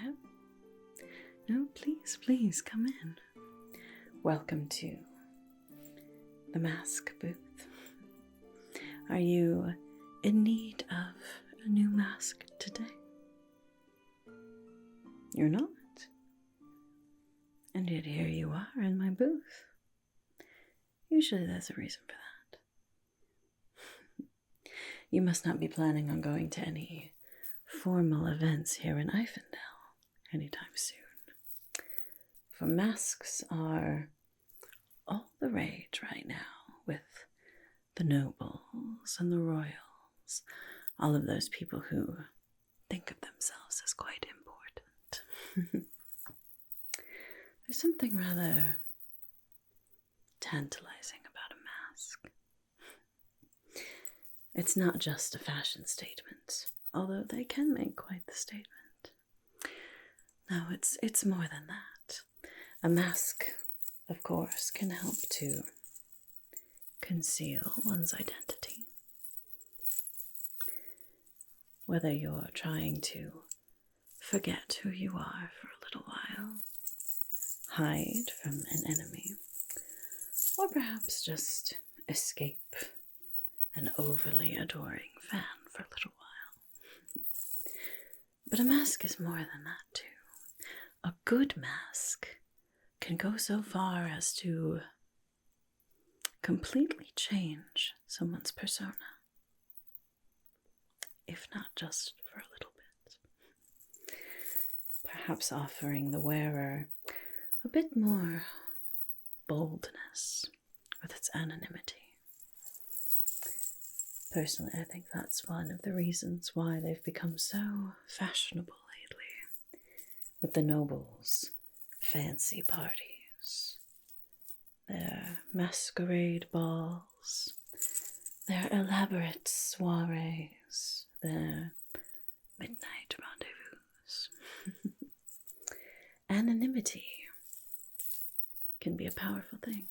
there. No, please come in. Welcome to the mask booth. Are you in need of a new mask today? You're not? And yet here you are in my booth. Usually there's a reason for that. You must not be planning on going to any formal events here in Ifendel anytime soon. For masks are all the rage right now with the nobles and the royals, all of those people who think of themselves as quite important. There's something rather tantalizing about a mask. It's not just a fashion statement, although they can make quite the statement. No, it's more than that. A mask, of course, can help to conceal one's identity. Whether you're trying to forget who you are for a little while, hide from an enemy, or perhaps just escape an overly adoring fan for a little while. But a mask is more than that too. A good mask can go so far as to completely change someone's persona, if not just for a little bit. Perhaps offering the wearer a bit more boldness with its anonymity. Personally, I think that's one of the reasons why they've become so fashionable lately, with the nobles' fancy parties, their masquerade balls, their elaborate soirees, their midnight rendezvous. Anonymity can be a powerful thing.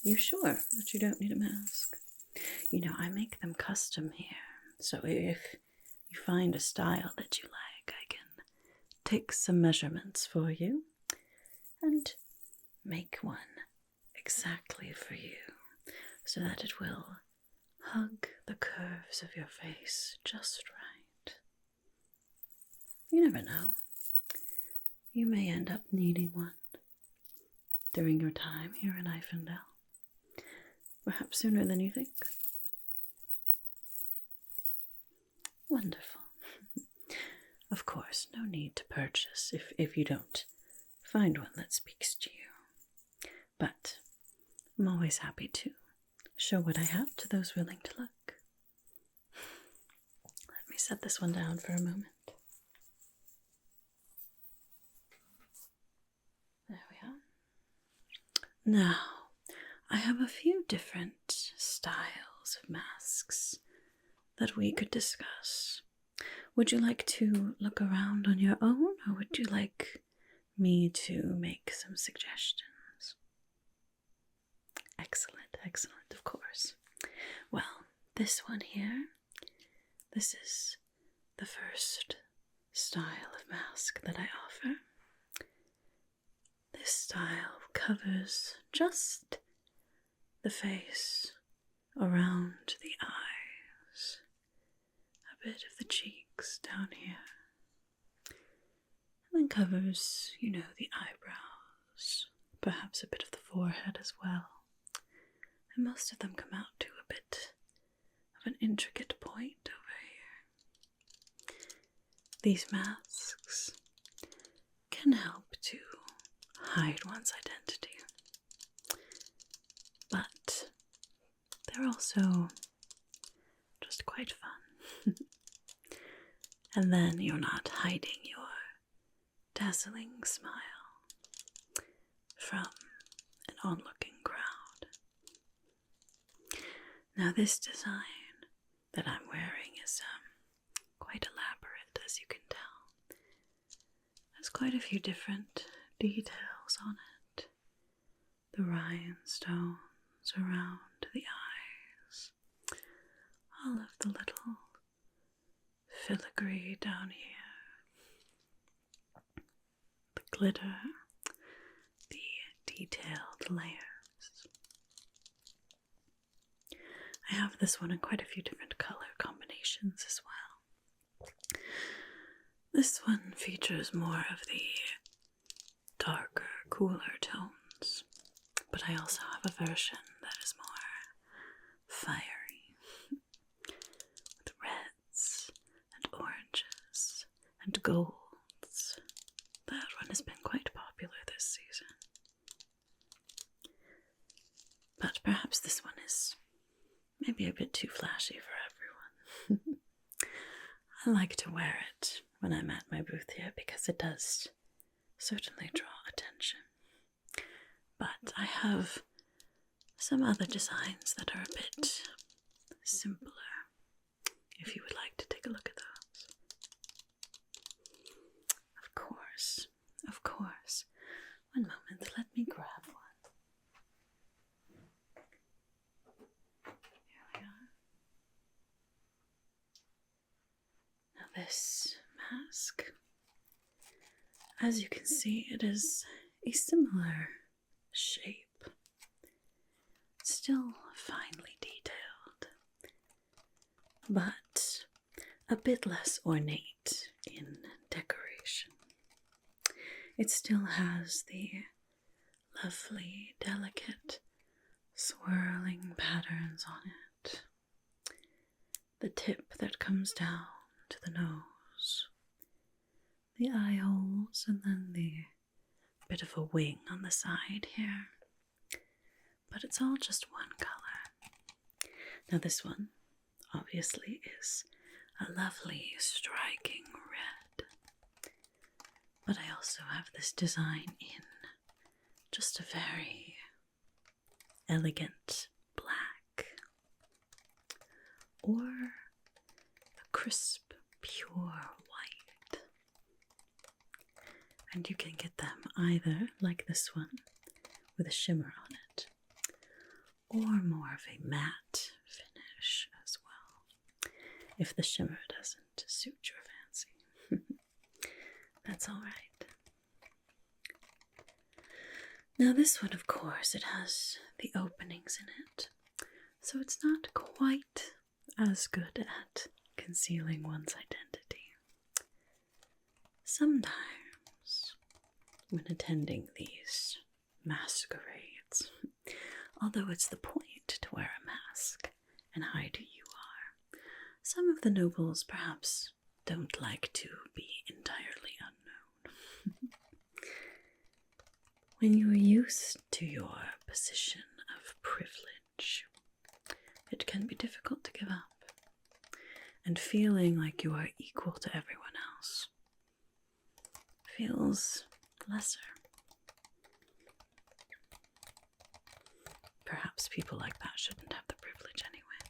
You sure that you don't need a mask? You know, I make them custom here, so if you find a style that you like, I can take some measurements for you and make one exactly for you, so that it will hug the curves of your face just right. You never know. You may end up needing one during your time here in Ifendel. Perhaps sooner than you think. Wonderful. Of course, no need to purchase if you don't find one that speaks to you. But I'm always happy to show what I have to those willing to look. Let me set this one down for a moment. There we are. Now, I have a few different styles of masks that we could discuss. Would you like to look around on your own, or would you like me to make some suggestions? Excellent, of course. Well, this one here, this is the first style of mask that I offer. This style covers just the face, around the eyes, a bit of the cheeks down here, and then covers, the eyebrows, perhaps a bit of the forehead as well, and most of them come out to a bit of an intricate point over here. These masks can help to hide one's identity, but they're also just quite fun. And then you're not hiding your dazzling smile from an onlooking crowd. Now this design that I'm wearing is quite elaborate, as you can tell. There's quite a few different details on it. The rhinestones around the eyes, all of the little filigree down here, the glitter, the detailed layers. I have this one in quite a few different color combinations as well. This one features more of the darker, cooler tones, but I also have a version that is more fiery, with reds and oranges and golds. That one has been quite popular this season. But perhaps this one is maybe a bit too flashy for everyone. I like to wear it when I'm at my booth here because it does certainly draw attention. But I have some other designs that are a bit simpler, if you would like to take a look at those. Of course. One moment, let me grab one. Here we are. Now this mask, as you can see, it is a similar shape. It's still finely detailed, but a bit less ornate in decoration. It still has the lovely, delicate, swirling patterns on it. The tip that comes down to the nose, the eye holes, and then the bit of a wing on the side here. But it's all just one color. Now this one, obviously, is a lovely, striking red. But I also have this design in just a very elegant black, or a crisp, pure white. And you can get them either like this one with a shimmer on it, or more of a matte finish as well, if the shimmer doesn't suit your fancy. That's all right. Now this one, of course, it has the openings in it, so it's not quite as good at concealing one's identity. Sometimes, when attending these masquerades, although it's the point to wear a mask and hide who you are, some of the nobles perhaps don't like to be entirely unknown. When you are used to your position of privilege, it can be difficult to give up, and feeling like you are equal to everyone else feels lesser. Perhaps people like that shouldn't have the privilege anyway,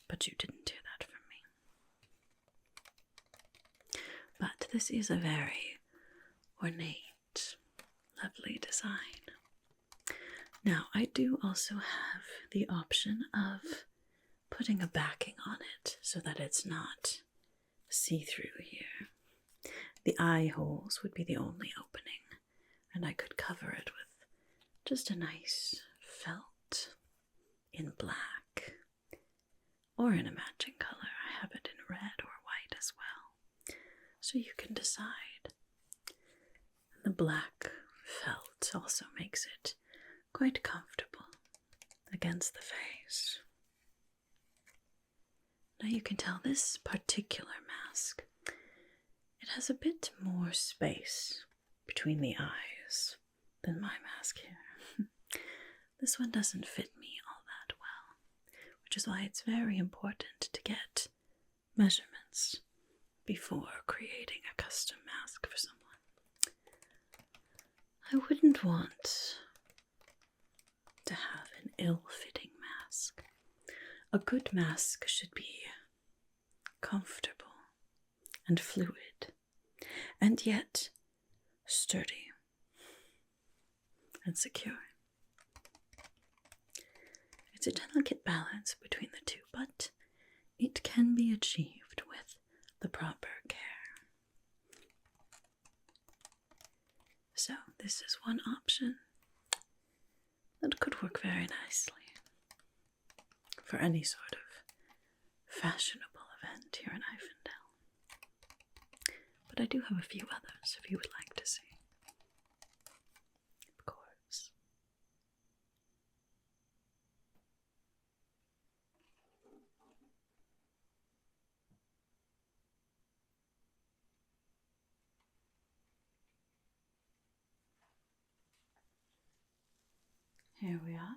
but you didn't do that for me. But this is a very ornate, lovely design. Now, I do also have the option of putting a backing on it so that it's not see-through here. The eye holes would be the only opening, and I could cover it with just a nice felt in black, or in a matching color. I have it in red or white as well, so you can decide. The black felt also makes it quite comfortable against the face. Now you can tell this particular mask, it has a bit more space between the eyes than my mask here. This one doesn't fit me all that well, which is why it's very important to get measurements before creating a custom mask for someone. I wouldn't want to have an ill-fitting mask. A good mask should be comfortable and fluid, and yet sturdy and secure. It's a delicate balance between the two, but it can be achieved with the proper care. So this is one option that could work very nicely for any sort of fashionable event here in Ifendel. But I do have a few others if you would like to see. Of course. Here we are.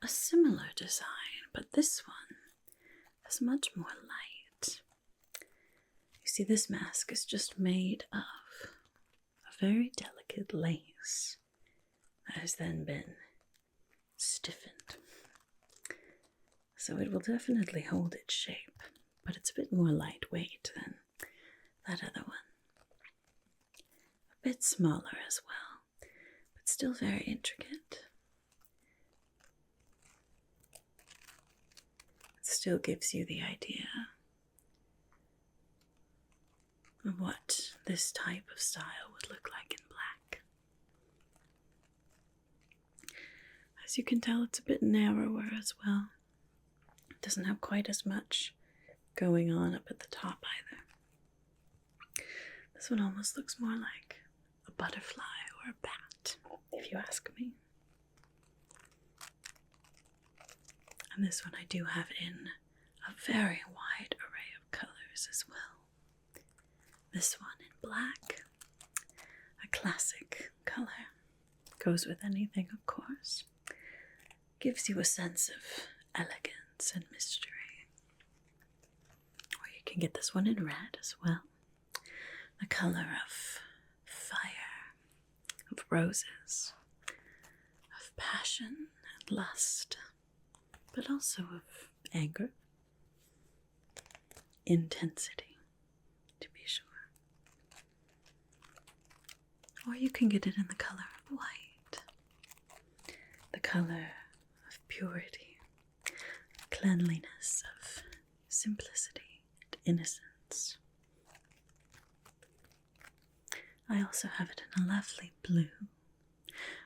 A similar design, but this one is much more light. You see, this mask is just made of a very delicate lace that has then been stiffened. So it will definitely hold its shape, but it's a bit more lightweight than that other one. A bit smaller as well, but still very intricate. It still gives you the idea of what this type of style would look like in black. As you can tell, it's a bit narrower as well. It doesn't have quite as much going on up at the top either. This one almost looks more like a butterfly or a bat, if you ask me. And this one I do have in a very wide array of colors as well. This one in black, a classic color. Goes with anything, of course. Gives you a sense of elegance and mystery. Or you can get this one in red as well. The color of fire, of roses, of passion and lust, but also of anger, intensity, to be sure. Or you can get it in the color of white, the color of purity, cleanliness, of simplicity and innocence. I also have it in a lovely blue,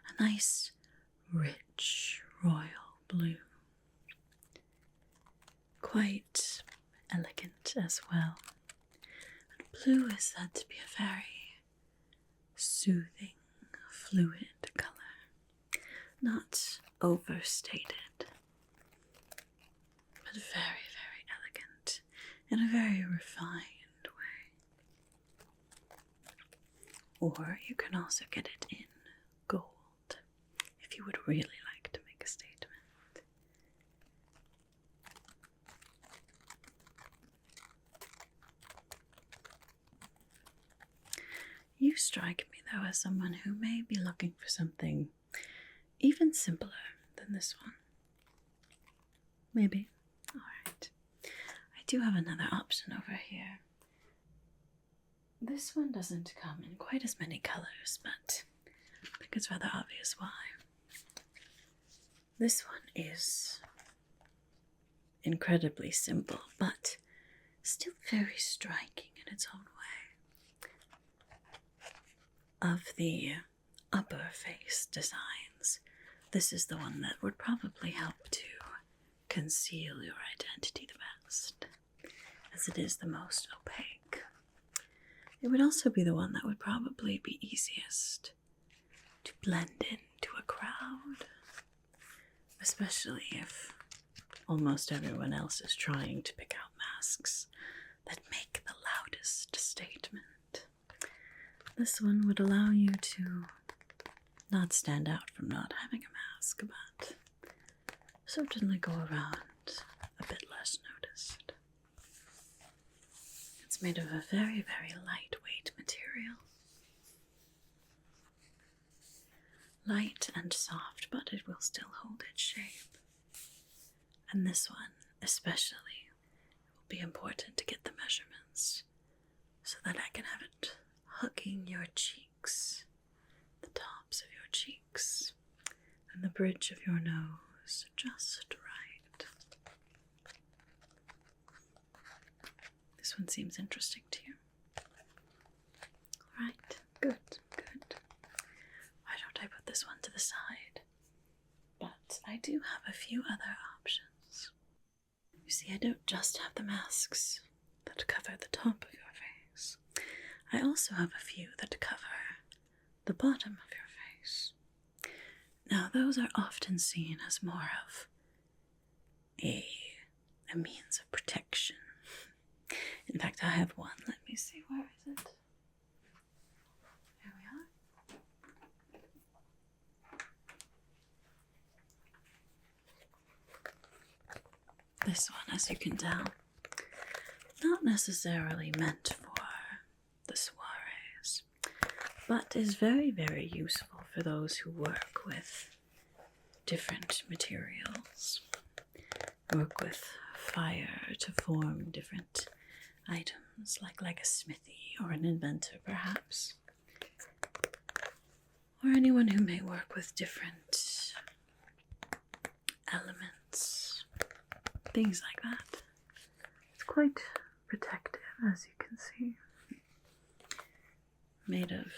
a nice, rich, royal blue. Quite elegant as well. And blue is said to be a very soothing, fluid color. Not overstated, but very, very elegant in a very refined way. Or you can also get it in gold if you would really like to make a statement. You strike me, though, as someone who may be looking for something even simpler than this one. Maybe. Alright. I do have another option over here. This one doesn't come in quite as many colors, but I think it's rather obvious why. This one is incredibly simple, but still very striking in its own way. Of the upper face designs, this is the one that would probably help to conceal your identity the best, as it is the most opaque. It would also be the one that would probably be easiest to blend into a crowd, especially if almost everyone else is trying to pick out masks that make the loudest statement. This one would allow you to not stand out from not having a mask, but certainly go around a bit less noticed. It's made of a very, very lightweight material. Light and soft, but it will still hold its shape. And this one, especially, will be important to get the measurements so that I can have it hugging your cheeks, the tops of your cheeks, and the bridge of your nose just right. This this one seems interesting to you. Alright, good, good. Why don't I put this one to the side? But I do have a few other options. You see, I don't just have the masks that cover the top of your face. I also have a few that cover the bottom of your face. Now, those are often seen as more of a means of protection. In fact, I have one. Let me see, where is it? Here we are. This one, as you can tell, not necessarily meant for the soirees, but is very, very useful for those who work with different materials, work with fire to form different items, like a smithy or an inventor, perhaps, or anyone who may work with different elements, things like that. It's quite protective, as you can see. Made of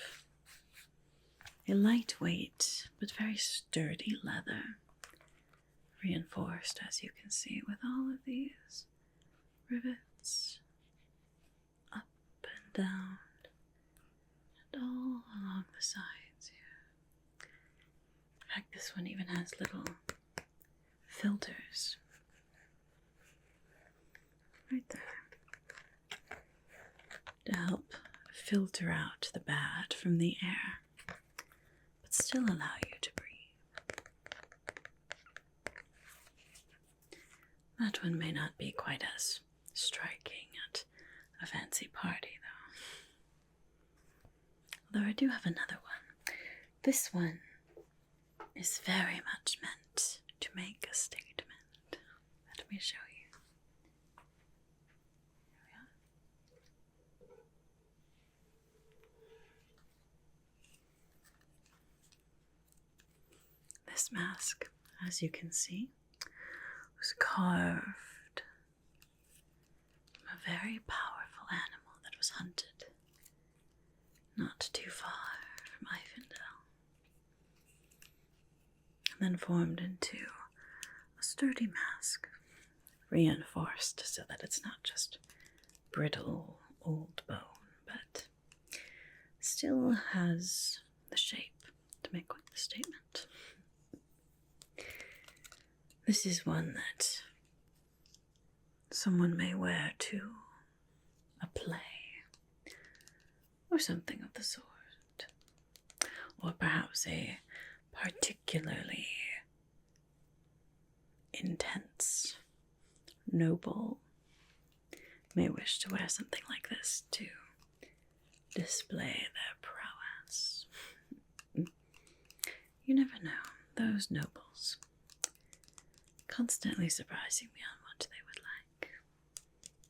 a lightweight but very sturdy leather, reinforced, as you can see, with all of these rivets up and down and all along the sides here. In fact, this one even has little filters right there to help filter out the bad from the air, but still allow you to breathe. That one may not be quite as striking at a fancy party, though. Although I do have another one. This one is very much meant to make a statement. Let me show you. This mask, as you can see, was carved from a very powerful animal that was hunted not too far from Ifendel, and then formed into a sturdy mask, reinforced so that it's not just brittle old bone, but still has the shape to make quite the statement. This is one that someone may wear to a play or something of the sort, or perhaps a particularly intense noble may wish to wear something like this to display their prowess. You never know, those nobles constantly surprising me on what they would like.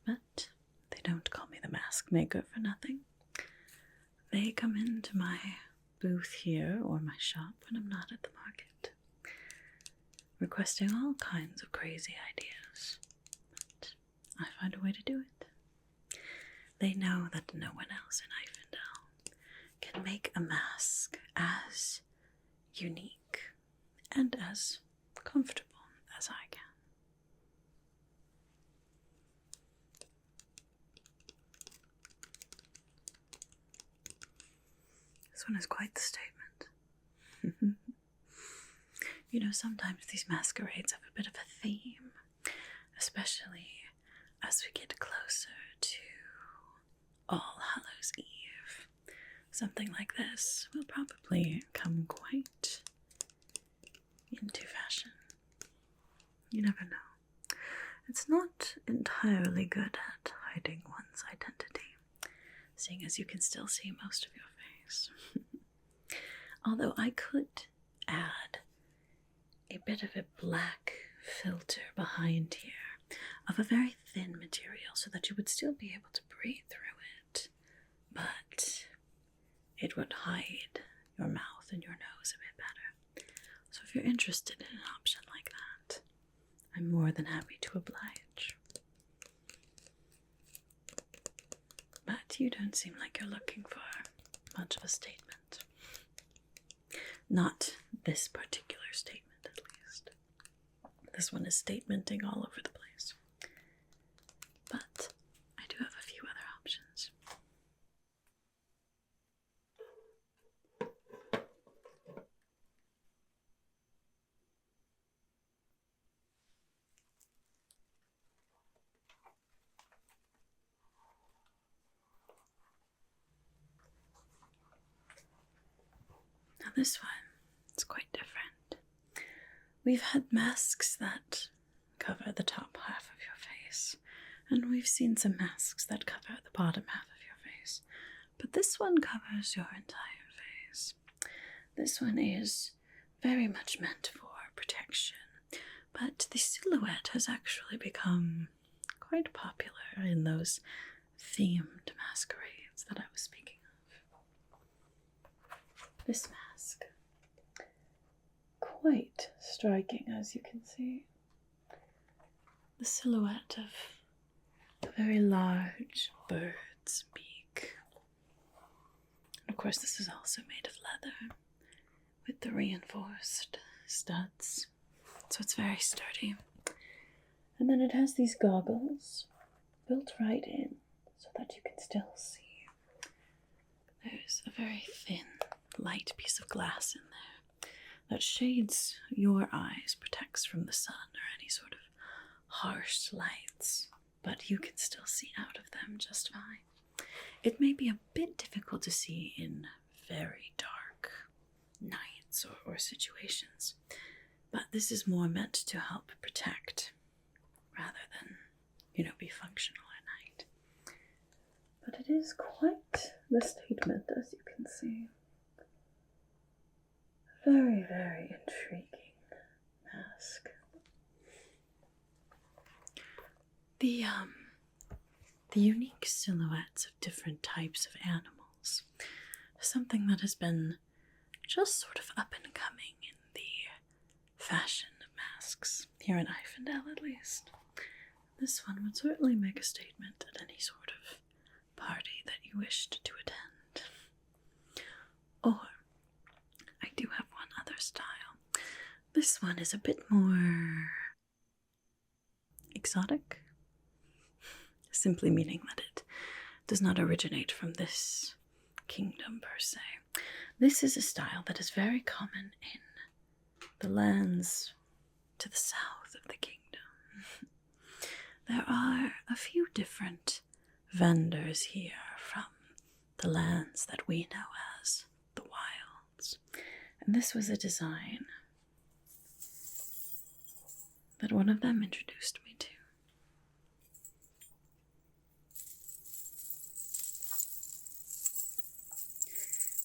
But they don't call me the mask maker for nothing. They come into my booth here or my shop when I'm not at the market, requesting all kinds of crazy ideas. But I find a way to do it. They know that no one else in Ifendel can make a mask as unique and as comfortable as I can. This one is quite the statement. You know, sometimes these masquerades have a bit of a theme, especially as we get closer to All Hallows Eve. Something like this will probably come quite into fashion. You never know. It's not entirely good at hiding one's identity, seeing as you can still see most of your face. Although I could add a bit of a black filter behind here of a very thin material so that you would still be able to breathe through it, but it would hide your mouth and your nose a bit better. So if you're interested in an option like that, I'm more than happy to oblige. But you don't seem like you're looking for much of a statement. Not this particular statement, at least. This one is statementing all over the place. But I do have a few other options. Now this one is quite different. We've had masks that cover the top half of your face, and we've seen some masks that cover the bottom half of your face, but this one covers your entire face. This one is very much meant for protection, but the silhouette has actually become quite popular in those themed masquerades that I was speaking of. This mask, quite striking, as you can see. The silhouette of a very large bird's beak. And of course, this is also made of leather with the reinforced studs, so it's very sturdy. And then it has these goggles built right in so that you can still see. There's a very thin, light piece of glass in there that shades your eyes, protects from the sun or any sort of harsh lights, but you can still see out of them just fine. It may be a bit difficult to see in very dark nights or situations, but this is more meant to help protect rather than, be functional at night. But it is quite the statement, as you can see. Very, very intriguing mask. The unique silhouettes of different types of animals is something that has been just sort of up and coming in the fashion of masks, here in Ifendel at least. This one would certainly make a statement at any sort of party that you wished to attend. Or, I do have one other style. This one is a bit more exotic, simply meaning that it does not originate from this kingdom per se. This is a style that is very common in the lands to the south of the kingdom. There are a few different vendors here from the lands that we know as the wilds, and this was a design that one of them introduced me to.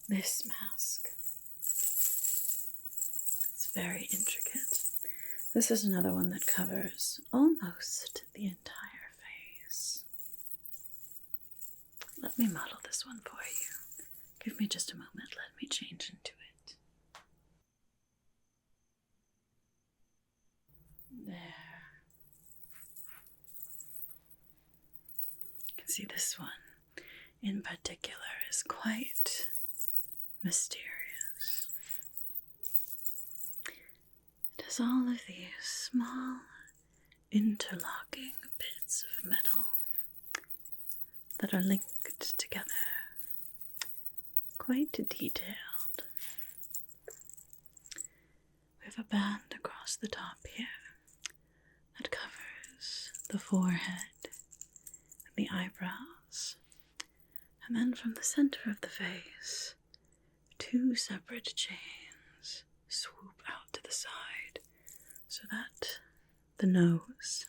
This mask. It's very intricate. This is another one that covers almost the entire face. Let me model this one for you. Give me just a moment. Let me change into it. There. You can see this one in particular is quite mysterious. It has all of these small interlocking bits of metal that are linked together, quite detailed. We have a band across the top here that covers the forehead and the eyebrows, and then from the center of the face, two separate chains swoop out to the side so that the nose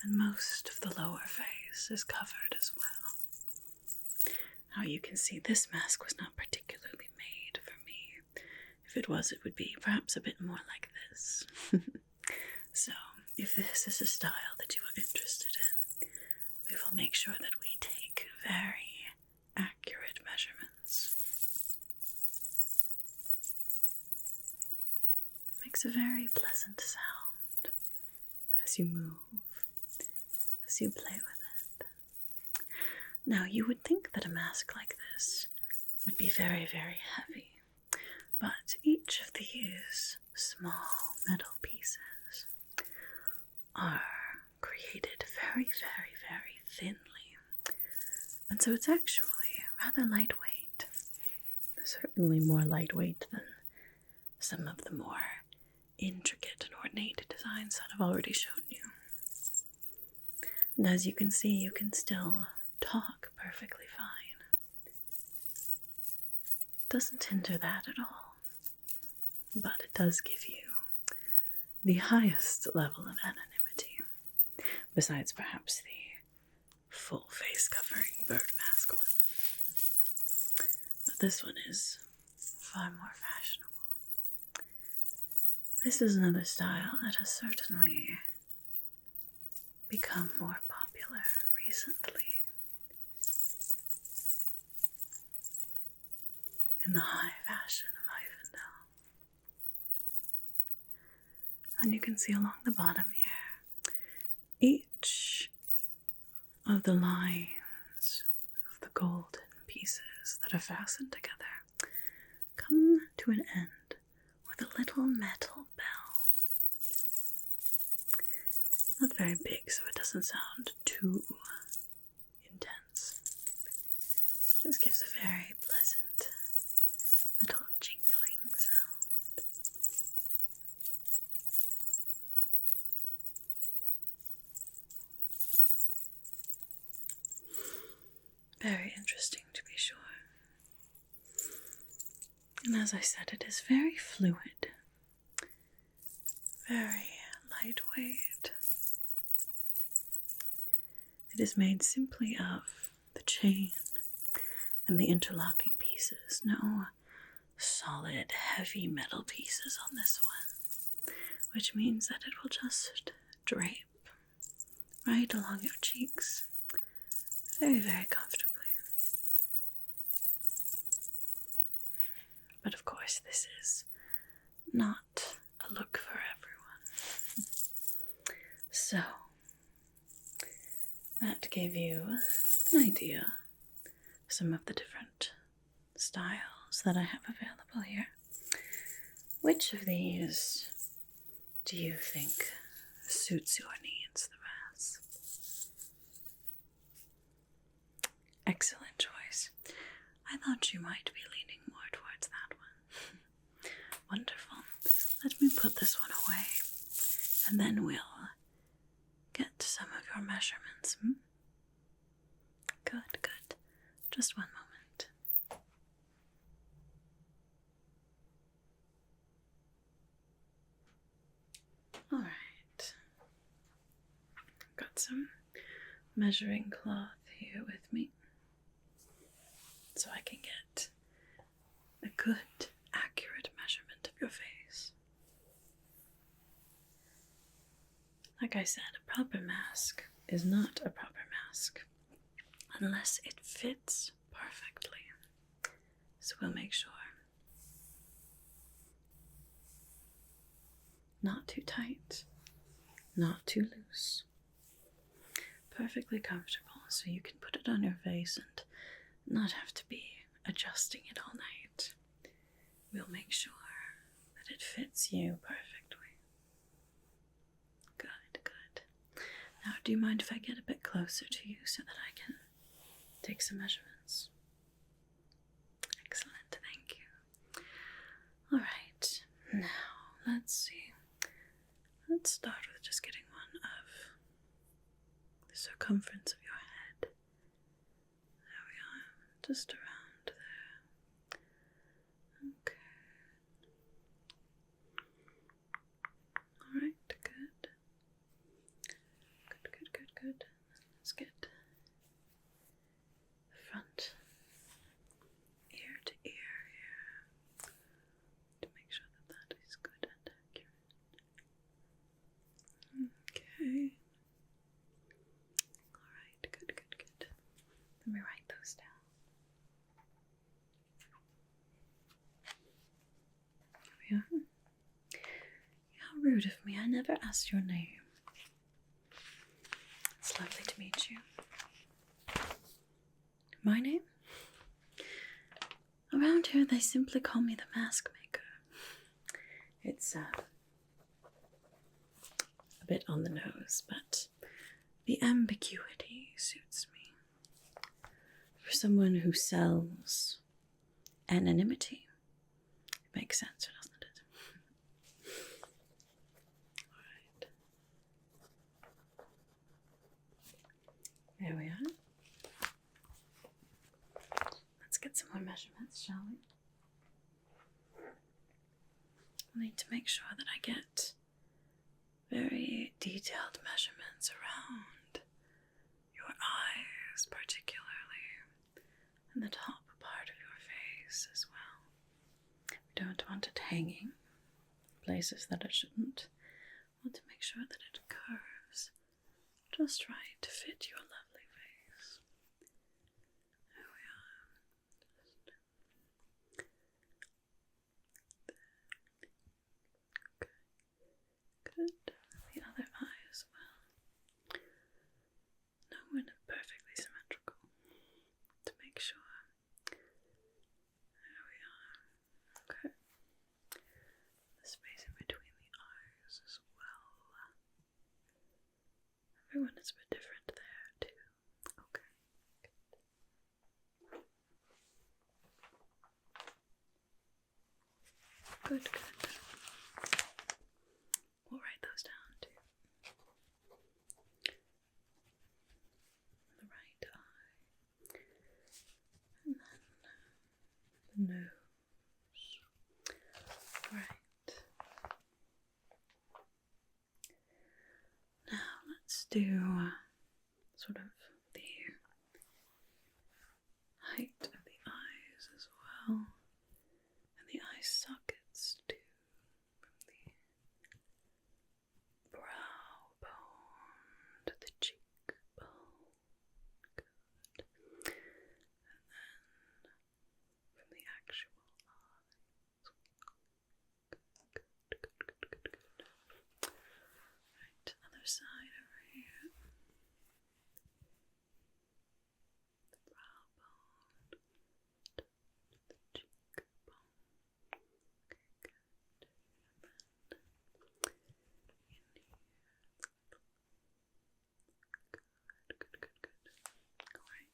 and most of the lower face is covered as well. Now you can see this mask was not particularly made for me. If it was, it would be perhaps a bit more like this. So, if this is a style that you are interested in, we will make sure that we take very accurate measurements. It makes a very pleasant sound as you move, as you play with it. Now, you would think that a mask like this would be very, very heavy, but each of these small metal pieces are created very, very, very thinly, and so it's actually rather lightweight. Certainly more lightweight than some of the more intricate and ornate designs that I've already shown you. And as you can see, you can still talk perfectly fine. Doesn't hinder that at all, but it does give you the highest level of anonymity, besides perhaps the full face covering bird mask one. But this one is far more fashionable. This is another style that has certainly become more popular recently in the high fashion of Ivendell. And you can see along the bottom here, each of the lines of the golden pieces that are fastened together come to an end with a little metal bell. Not very big, so it doesn't sound too intense. It just gives a very pleasant little jingling sound. Very interesting, to be sure. And as I said, it is very fluid, very lightweight. It is made simply of the chain and the interlocking pieces. No solid, heavy metal pieces on this one, which means that it will just drape right along your cheeks very, very comfortably. But of course, this is not a look for everyone. So, that gave you an idea of some of the different styles that I have available here. Which of these do you think suits your needs the best? Excellent choice. I thought you might be leaning more towards that one. Wonderful. Let me put this one away, and then we'll get to some of your measurements. Good, good. Just one moment. All right. Got some measuring cloth here with me, so I can get a good, accurate measurement of your face. Like I said, a proper mask is not a proper mask unless it fits perfectly. So we'll make sure. Not too tight, not too loose. Perfectly comfortable so you can put it on your face and not have to be adjusting it all night. We'll make sure that it fits you perfectly. Good, good. Now, do you mind if I get a bit closer to you so that I can take some measurements? Excellent, thank you. All right, now let's see. Let's start with just getting one of the circumference of your head. There we are, just around there. Okay. All right, good. Good, good, good, good. Let's get the front ear to ear here to make sure that that is good and accurate. Okay. All right, good, good, good. Let me write those down. Here we are. How rude of me. I never asked your name. It's lovely to meet you. My name? Around here, they simply call me the Mask Maker. It's a bit on the nose, but the ambiguity suits me. For someone who sells anonymity, it makes sense, doesn't it? Alright. There we are. Let's get some more measurements, shall we? I need to make sure that I get very detailed measurements around your eyes, particularly, and the top part of your face as well. We don't want it hanging places that it shouldn't. We want to make sure that it curves just right to fit your lovely face. There we are. Good. The other eye as well. No one perfectly symmetrical. To make sure. There we are. Okay. The space in between the eyes as well. Everyone is a bit different there too. Okay. Good, good. We'll write those down too. The right eye. And then the nose. Right. Now let's do sort of the height of the eyes as well. And the eye sockets too. From the brow bone to the cheekbone. Good. And then from the actual eyes. Good. Right, other side over here. The brow bone to the cheekbone. Okay, good. And then in here. Good. All right.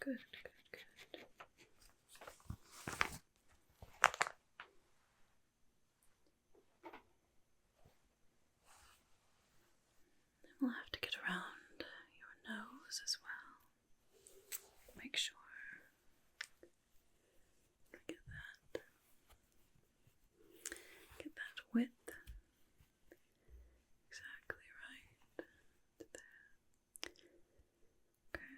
Good. Then we'll have to get around your nose as well. Make sure we get that width exactly right to there. Okay,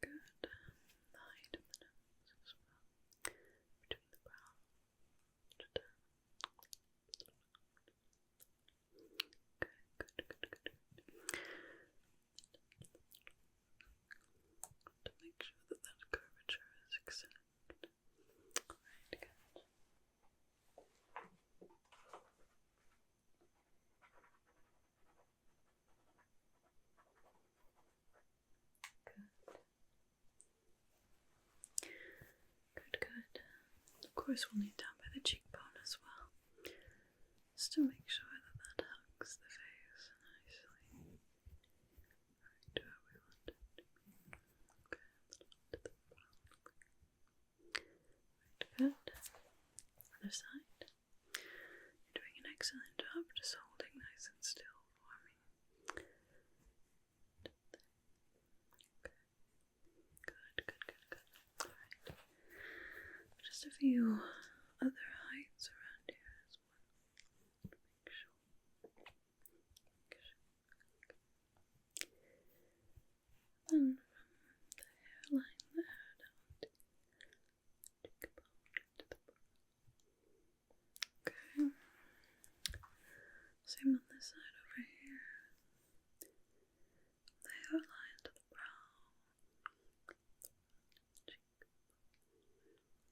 good. The height of the nose as well. Between the brow to down. Okay, good. To make sure that curvature is exact. Alright, good. Good. Of course, we'll need down by the cheekbone as well. Just to make sure that hugs the face nicely. Right where we want it to be. Okay, to the bottom. Right, good. Other side. You're doing an excellent job just holding nice and still for me. Good. Alright. Just a few other heights around here as well. Make sure. And from the hairline there down to the cheekbone to the brow. Okay. Same on this side over here. The hairline to the brow.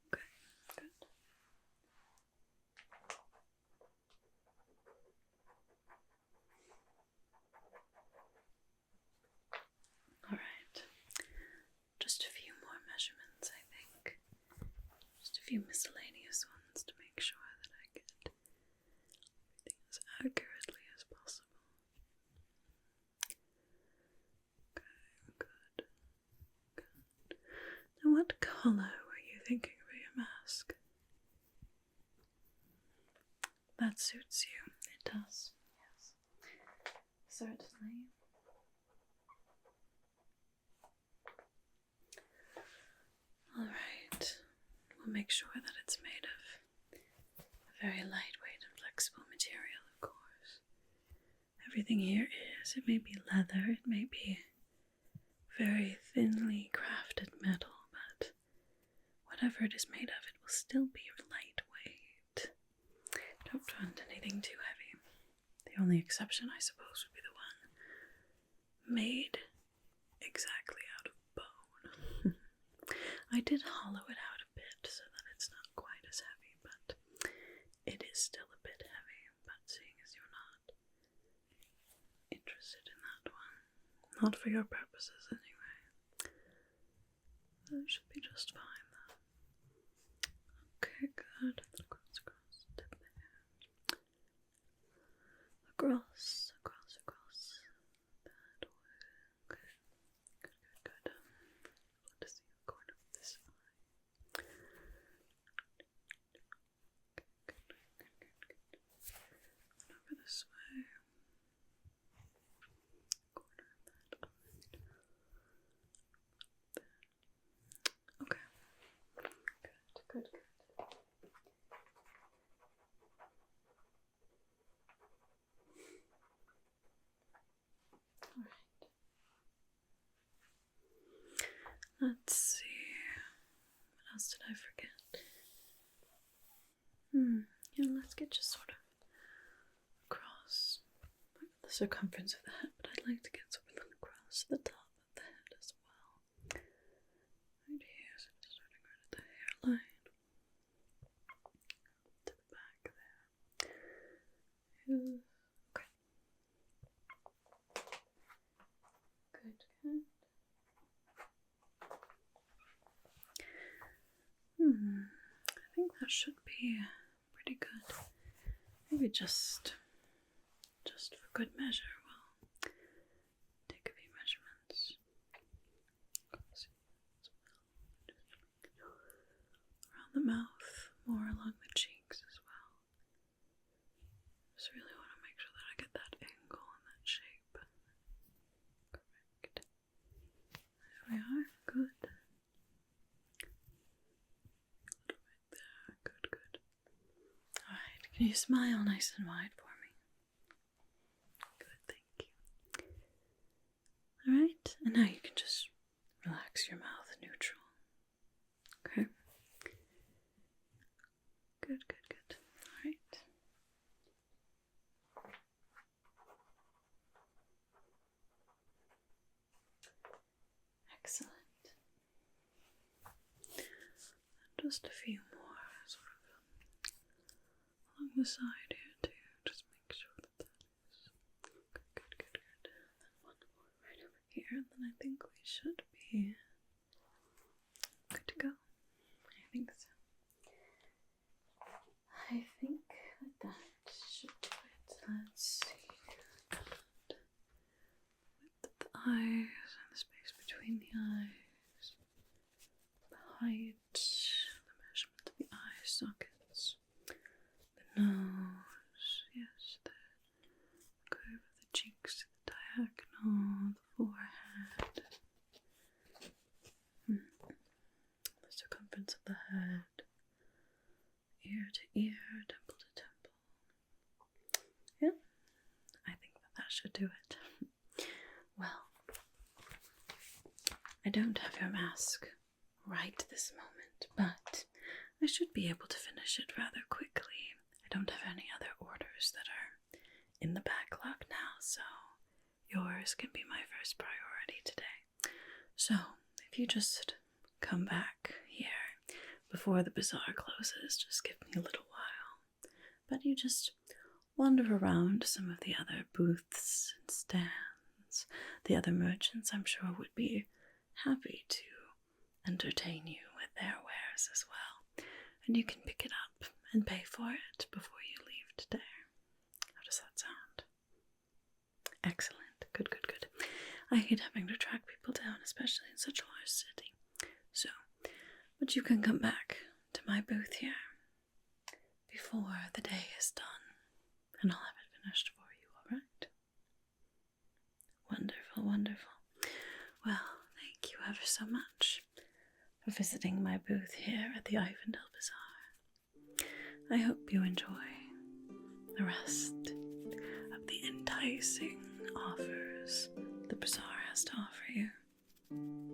Okay, good. suits you. It does, yes. Certainly. Alright. We'll make sure that it's made of a very lightweight and flexible material, of course. Everything here is. It may be leather, it may be very thinly crafted metal, but whatever it is made of, it will still be lightweight. Don't want anything too heavy. The only exception, I suppose, would be the one made exactly out of bone. I did hollow it out a bit so that it's not quite as heavy, but it is still a bit heavy. But seeing as you're not interested in that one, not for your purposes anyway, that should be just fine though. Okay, good. Across, tip there. Across. That way. Okay. Good. Want to see the corner of this eye. Good. Over this way. Corner of that eye. Okay. Good. Alright. Let's see. What else did I forget? Let's get just sort of across the circumference of the head, but I'd like to get sort of across the top of the head as well. Right here, so it's starting right at the hairline. To the back there. Okay. Good. I think that should be pretty good. Maybe just for good measure, we'll take a few measurements. Around the mouth, more along the cheeks as well. Just really want to make sure that I get that angle and that shape. Correct. There we are. Good. Right there. Good. Alright, can you smile nice and wide for me? Good, thank you. Alright, and now you can just relax your mouth neutral. Okay. Good. Alright. Excellent. And just a few more sort of along the side here too. Just make sure that is good. And one more right over here, and then I think we should be good to go. I think so. I think that should do it. Let's see. Good. Width of the eyes and the space between the eyes. The height, the measurement of the eye sockets. The nose, yes, the curve of the cheeks, the diagonal, the forehead. The circumference of the head. Ear to ear, temple to temple. Yeah, I think that should do it. Well, I don't have your mask right this moment, but I should be able to finish it rather quickly. I don't have any other orders that are in the backlog now, so yours can be my first priority today. So, if you just come back here before the bazaar closes, just give me a little while. But you just wander around some of the other booths and stands. The other merchants, I'm sure, would be happy to entertain you with their wares as well. And you can pick it up and pay for it before you leave today. How does that sound? Excellent. Good. I hate having to track people down, especially in such a large city. So, but you can come back to my booth here before the day is done. and I'll have it finished for you, alright? Wonderful, wonderful. Well, thank you ever so much for visiting my booth here at the Ivandel Bazaar. I hope you enjoy the rest of the enticing offers the bazaar has to offer you.